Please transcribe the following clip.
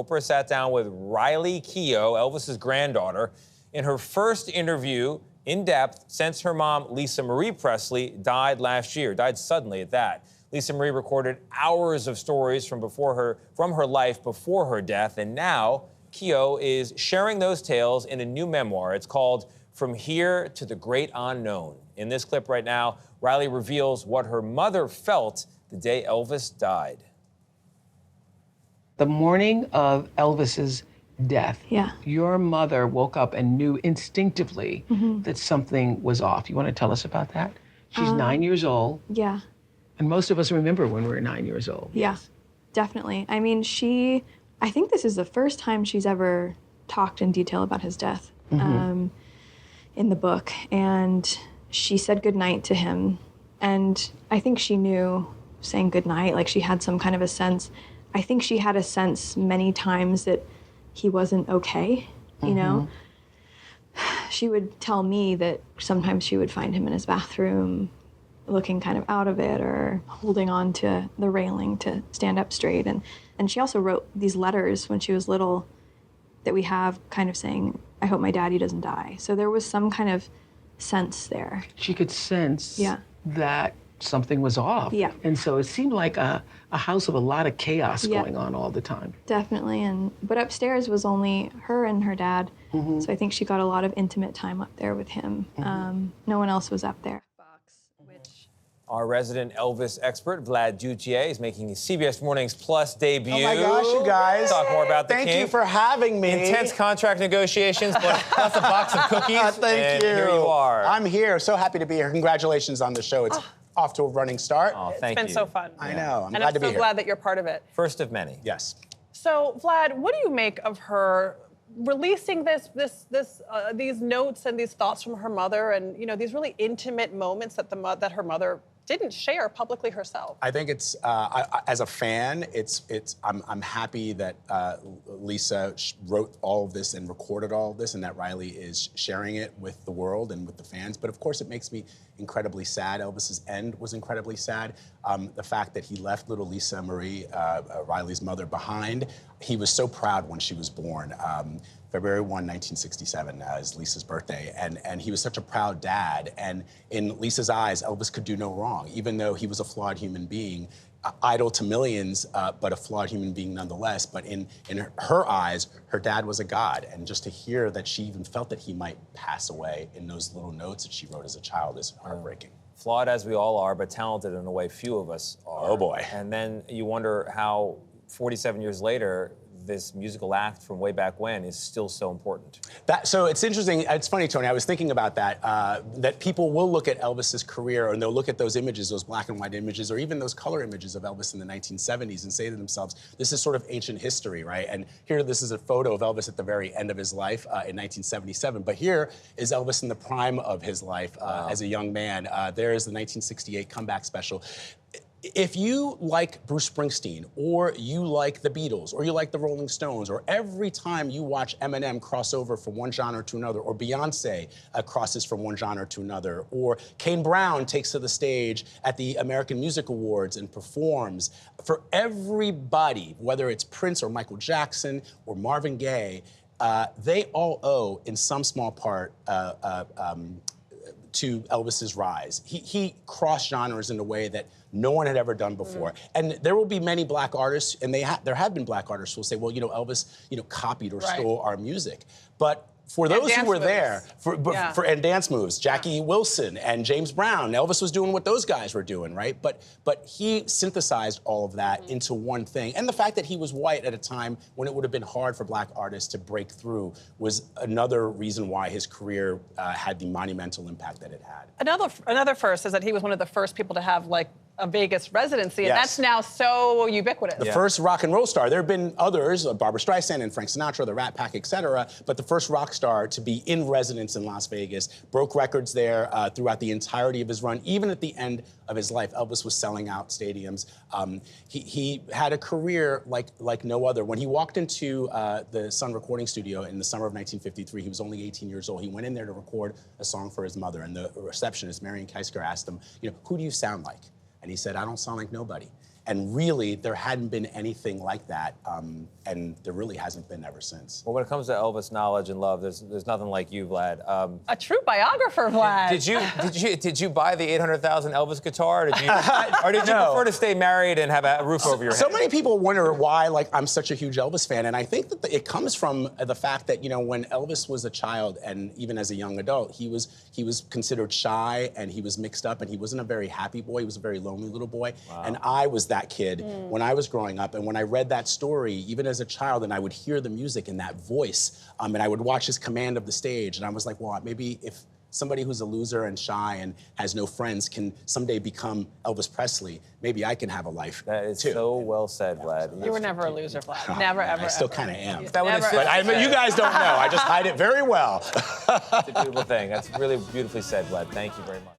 Oprah sat down with Riley Keough, Elvis's granddaughter, in her first interview in depth since her mom, Lisa Marie Presley, died last year, died suddenly at that. Lisa Marie recorded hours of stories from her life before her death, and now Keough is sharing those tales in a new memoir. It's called From Here to the Great Unknown. In this clip right now, Riley reveals what her mother felt the day Elvis died. The morning of Elvis's death, your mother woke up and knew instinctively that something was off. You want to tell us about that? She's 9 years old. Yeah. And most of us remember when we were 9 years old. Yeah, definitely. I mean, I think this is the first time she's ever talked in detail about his death in the book. And she said goodnight to him. And I think she knew saying goodnight, like she had some kind of a sense. I think she had a sense many times that he wasn't okay, you know? She would tell me that sometimes she would find him in his bathroom looking kind of out of it or holding on to the railing to stand up straight. And she also wrote these letters when she was little that we have kind of saying, I hope my daddy doesn't die. So there was some kind of sense there. She could sense that something was off. Yeah. And so it seemed like a house of a lot of chaos going on all the time. Definitely. But upstairs was only her and her dad. So I think she got a lot of intimate time up there with him. No one else was up there. Our resident Elvis expert, Vlad Duthiers, is making his CBS Mornings Plus debut. Oh my gosh, you guys. Talk more about the Thank King. you for having me. Intense contract negotiations, but that's a box of cookies. Thank you. Here you are. I'm here. So happy to be here. Congratulations on the show. It's off to a running start. Oh, thank you. It's been so fun. I know. I'm and glad to be I'm so here. glad that you're part of it. First of many. Yes. So, Vlad, what do you make of her releasing these notes and these thoughts from her mother, and these really intimate moments that her mother didn't share publicly herself? I think it's as a fan, I'm happy that Lisa wrote all of this and recorded all of this, and that Riley is sharing it with the world and with the fans. But of course, it makes me incredibly sad. Elvis's end was incredibly sad. The fact that he left little Lisa Marie, Riley's mother, behind. He was so proud when she was born. February 1, 1967 is Lisa's birthday, and he was such a proud dad. And in Lisa's eyes, Elvis could do no wrong, even though he was a flawed human being, idol to millions, but a flawed human being nonetheless. But in her eyes, her dad was a god. And just to hear that she even felt that he might pass away in those little notes that she wrote as a child is heartbreaking. Flawed as we all are, but talented in a way few of us are. Oh boy. And then you wonder how 47 years later, this musical act from way back when is still so important. So it's interesting. It's funny, Tony. I was thinking about that. That people will look at Elvis's career, and they'll look at those images, those black and white images, or even those color images of Elvis in the 1970s, and say to themselves, "This is sort of ancient history, right?" And here, this is a photo of Elvis at the very end of his life in 1977. But here is Elvis in the prime of his life as a young man. There is the 1968 comeback special. If you like Bruce Springsteen, or you like the Beatles, or you like the Rolling Stones, or every time you watch Eminem cross over from one genre to another, or Beyonce crosses from one genre to another, or Kane Brown takes to the stage at the American Music Awards and performs, for everybody, whether it's Prince or Michael Jackson or Marvin Gaye, they all owe, in some small part, to Elvis's rise. He crossed genres in a way that no one had ever done before. And there will be many black artists, and there have been black artists who will say, well, Elvis, copied or stole our music. But for those who were there, and dance moves, Jackie Wilson and James Brown, Elvis was doing what those guys were doing, right? But he synthesized all of that into one thing. And the fact that he was white at a time when it would have been hard for black artists to break through was another reason why his career had the monumental impact that it had. Another first is that he was one of the first people to have a Vegas residency, and that's now so ubiquitous. The first rock and roll star. There have been others, Barbra Streisand and Frank Sinatra, the Rat Pack, etc. But the first rock star to be in residence in Las Vegas, broke records there throughout the entirety of his run. Even at the end of his life, Elvis was selling out stadiums. He had a career like no other. When he walked into the Sun recording studio in the summer of 1953, he was only 18 years old. He went in there to record a song for his mother, and the receptionist, Marion Keisker, asked him, who do you sound like? And he said, I don't sound like nobody. And really, there hadn't been anything like that, and there really hasn't been ever since. Well, when it comes to Elvis knowledge and love, there's nothing like you, Vlad. A true biographer, Vlad. Did you buy the $800,000 Elvis guitar, or did you prefer to stay married and have a roof over your head? So many people wonder why, like, I'm such a huge Elvis fan, and I think that it comes from the fact that, you know, when Elvis was a child and even as a young adult, he was considered shy and he was mixed up and he wasn't a very happy boy. He was a very lonely little boy, and I was that kid when I was growing up. And when I read that story, even as a child, and I would hear the music and that voice, and I would watch his command of the stage, and I was like, well, maybe if somebody who's a loser and shy and has no friends can someday become Elvis Presley, maybe I can have a life That is too. so well said, Vlad. You were never a loser, Vlad. Never, ever. I still ever. kind of am. Never. You guys don't know. I just hide it very well. It's a beautiful thing. That's really beautifully said, Vlad. Thank you very much.